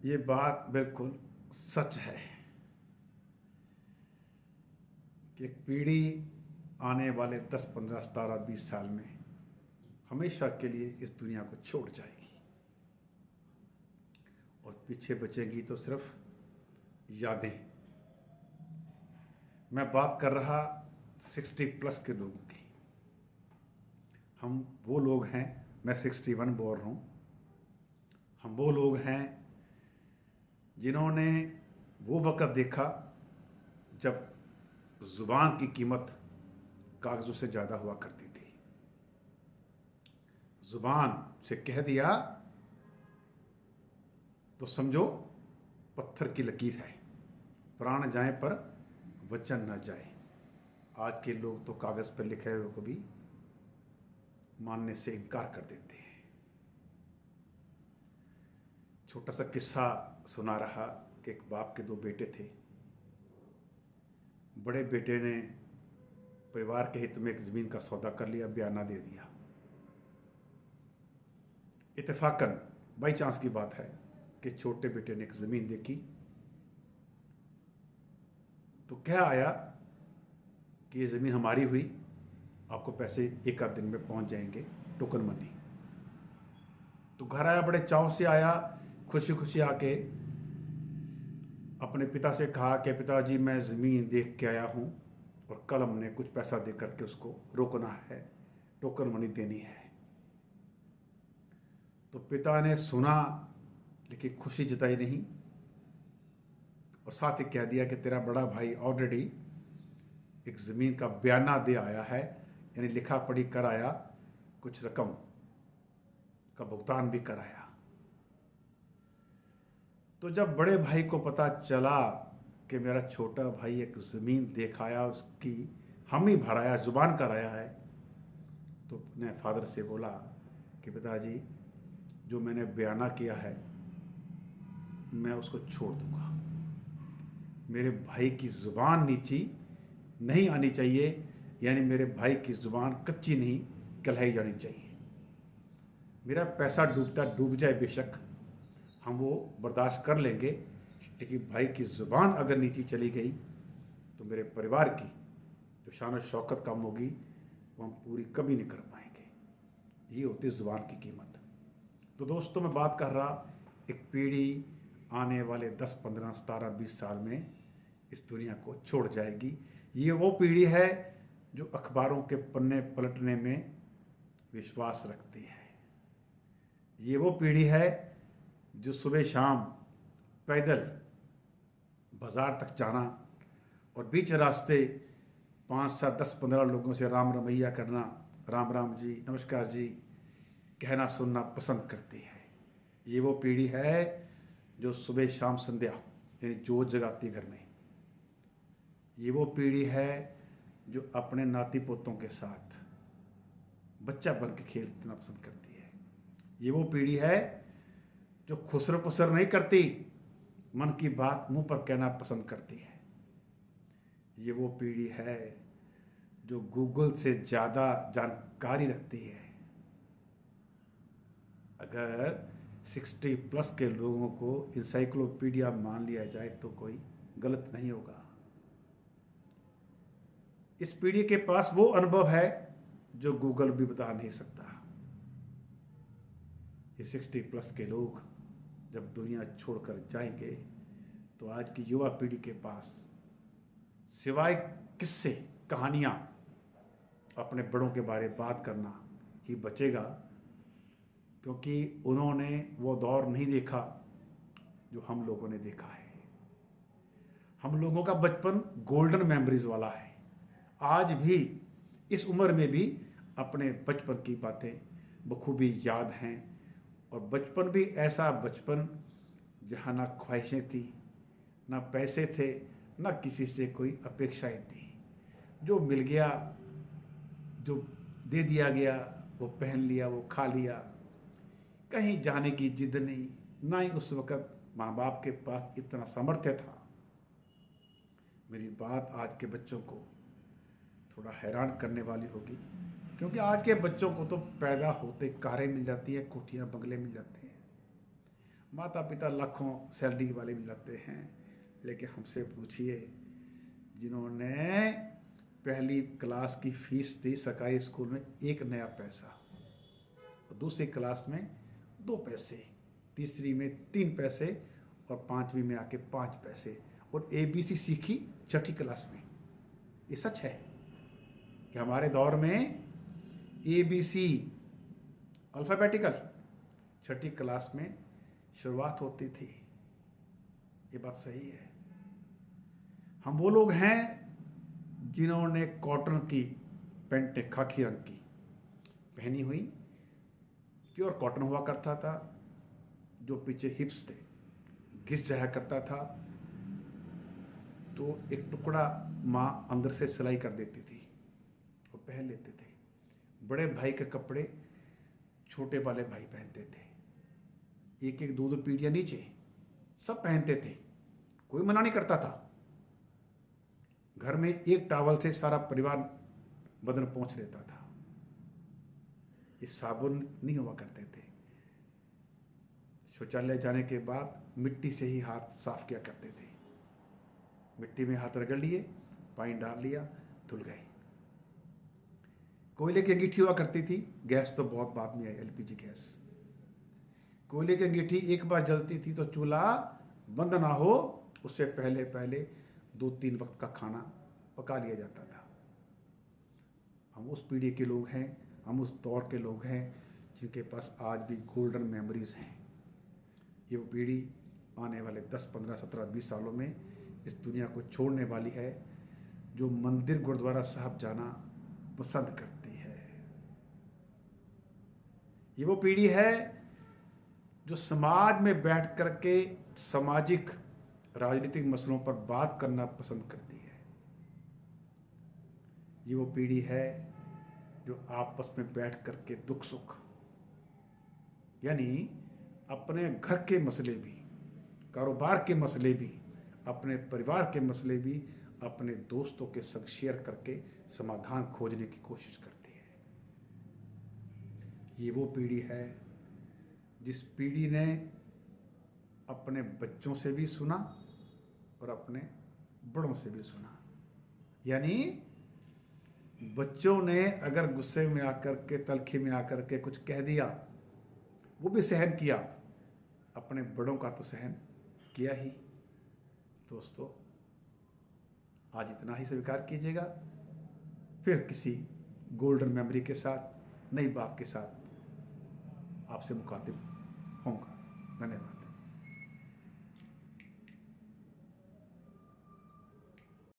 ये बात बिल्कुल सच है कि एक पीढ़ी आने वाले 10, 15, 17, 20 साल में हमेशा के लिए इस दुनिया को छोड़ जाएगी और पीछे बचेगी तो सिर्फ यादें। मैं बात कर रहा 60+ के लोगों की। हम वो लोग हैं, मैं 61 बोर्न हूँ। हम वो लोग हैं जिन्होंने वो वक़्त देखा जब ज़ुबान की कीमत कागज़ों से ज़्यादा हुआ करती थी। ज़ुबान से कह दिया तो समझो पत्थर की लकीर है, प्राण जाए पर वचन न जाए। आज के लोग तो कागज़ पर लिखे हुए को भी मानने से इनकार कर देते हैं। छोटा सा किस्सा सुना रहा कि एक बाप के 2 बेटे थे। बड़े बेटे ने परिवार के हित में एक ज़मीन का सौदा कर लिया, बयाना दे दिया। इत्तेफाकन बाई चांस की बात है कि छोटे बेटे ने एक ज़मीन देखी तो क्या आया कि ये ज़मीन हमारी हुई, आपको पैसे 1 आध दिन में पहुंच जाएंगे, टोकन मनी। तो घर आया, बड़े चाव से आया, खुशी खुशी आके अपने पिता से कहा कि पिताजी मैं ज़मीन देख के आया हूँ और कल हमने कुछ पैसा दे करके उसको रोकना है, टोकन मनी देनी है। तो पिता ने सुना लेकिन खुशी जताई नहीं और साथ ही कह दिया कि तेरा बड़ा भाई ऑलरेडी एक ज़मीन का बयाना दे आया है, यानी लिखा पढ़ी कर आया, कुछ रकम का भुगतान भी कराया। तो जब बड़े भाई को पता चला कि मेरा छोटा भाई एक ज़मीन देख आया, उसकी हम ही भराया, ज़ुबान कराया है, तो अपने फादर से बोला कि पिताजी जो मैंने बयाना किया है मैं उसको छोड़ दूंगा। मेरे भाई की ज़ुबान नीची नहीं आनी चाहिए, यानी मेरे भाई की ज़ुबान कच्ची नहीं कहलाई जानी चाहिए। मेरा पैसा डूबता डूब जाए बेशक, हम वो बर्दाश्त कर लेंगे, लेकिन भाई की ज़ुबान अगर नीची चली गई तो मेरे परिवार की जो शान और शौकत कम होगी वो हम पूरी कभी नहीं कर पाएंगे। ये होती है ज़ुबान की कीमत। तो दोस्तों, मैं बात कर रहा एक पीढ़ी आने वाले 10, 15, 17, 20 साल में इस दुनिया को छोड़ जाएगी। ये वो पीढ़ी है जो अखबारों के पन्ने पलटने में विश्वास रखती है। ये वो पीढ़ी है जो सुबह शाम पैदल बाज़ार तक जाना और बीच रास्ते 5, 7, 10, 15 लोगों से राम रमैया करना, राम राम जी, नमस्कार जी कहना सुनना पसंद करती है। ये वो पीढ़ी है जो सुबह शाम संध्या यानी जोत जगाती घर में। ये वो पीढ़ी है जो अपने नाती पोतों के साथ बच्चा बन के खेलना पसंद करती है। ये वो पीढ़ी है जो खुसर पुसर नहीं करती, मन की बात मुंह पर कहना पसंद करती है। ये वो पीढ़ी है जो गूगल से ज़्यादा जानकारी रखती है। अगर 60+ के लोगों को इंसाइक्लोपीडिया मान लिया जाए तो कोई गलत नहीं होगा। इस पीढ़ी के पास वो अनुभव है जो गूगल भी बता नहीं सकता। ये 60+ के लोग जब दुनिया छोड़कर जाएंगे तो आज की युवा पीढ़ी के पास सिवाय किस्से कहानियाँ अपने बड़ों के बारे में बात करना ही बचेगा, क्योंकि उन्होंने वो दौर नहीं देखा जो हम लोगों ने देखा है। हम लोगों का बचपन गोल्डन मेमोरीज वाला है। आज भी इस उम्र में भी अपने बचपन की बातें बखूबी याद हैं, और बचपन भी ऐसा बचपन जहाँ ना ख्वाहिशें थी, ना पैसे थे, ना किसी से कोई अपेक्षाएं थी। जो मिल गया, जो दे दिया गया, वो पहन लिया, वो खा लिया। कहीं जाने की जिद नहीं, ना ही उस वक़्त माँ बाप के पास इतना सामर्थ्य था। मेरी बात आज के बच्चों को थोड़ा हैरान करने वाली होगी, क्योंकि आज के बच्चों को तो पैदा होते कारें मिल जाती है, कोठियाँ बंगले मिल जाते हैं, माता पिता लाखों सैलरी वाले भी लगते हैं, लेकिन हमसे पूछिए जिन्होंने पहली क्लास की फीस दी सरकारी स्कूल में 1 नया पैसा, और दूसरी क्लास में 2 पैसे, तीसरी में 3 पैसे, और 5वीं में आके 5 पैसे, और ABC सीखी 6ठी क्लास में। ये सच है कि हमारे दौर में ABC अल्फ़ाबेटिकल 6ठी क्लास में शुरुआत होती थी। ये बात सही है। हम वो लोग हैं जिन्होंने कॉटन की पैंटें खाकी रंग की पहनी हुई, प्योर कॉटन हुआ करता था, जो पीछे हिप्स थे घिस जाया करता था, तो एक टुकड़ा माँ अंदर से सिलाई कर देती थी और पहन लेते थे। बड़े भाई के कपड़े छोटे वाले भाई पहनते थे, एक एक 2-2 पीढ़ियाँ नीचे सब पहनते थे, कोई मना नहीं करता था। घर में एक टावल से सारा परिवार बदन पोंछ लेता था। ये साबुन नहीं हुआ करते थे। शौचालय जाने के बाद मिट्टी से ही हाथ साफ किया करते थे। मिट्टी में हाथ रगड़ लिए, पानी डाल लिया, धुल गए। कोयले की अंगीठी हुआ करती थी, गैस तो बहुत बाद में आई, LPG गैस। कोयले की अंगीठी एक बार जलती थी तो चूल्हा बंद ना हो उससे पहले पहले 2-3 वक्त का खाना पका लिया जाता था। हम उस पीढ़ी के लोग हैं, हम उस दौर के लोग हैं जिनके पास आज भी गोल्डन मेमोरीज हैं। ये वो पीढ़ी आने वाले 10, 15, 17, 20 सालों में इस दुनिया को छोड़ने वाली है, जो मंदिर गुरुद्वारा साहब जाना पसंद करती है। ये वो पीढ़ी है जो समाज में बैठ करके सामाजिक राजनीतिक मसलों पर बात करना पसंद करती है। ये वो पीढ़ी है जो आपस में बैठ करके दुख सुख, यानी अपने घर के मसले भी, कारोबार के मसले भी, अपने परिवार के मसले भी अपने दोस्तों के संग शेयर करके समाधान खोजने की कोशिश करती है। ये वो पीढ़ी है जिस पीढ़ी ने अपने बच्चों से भी सुना और अपने बड़ों से भी सुना। यानी बच्चों ने अगर गुस्से में आकर के, तलखी में आकर के कुछ कह दिया, वो भी सहन किया, अपने बड़ों का तो सहन किया ही। दोस्तों, आज इतना ही स्वीकार कीजिएगा, फिर किसी गोल्डन मेमोरी के साथ, नई बात के साथ आपसे मुखातिब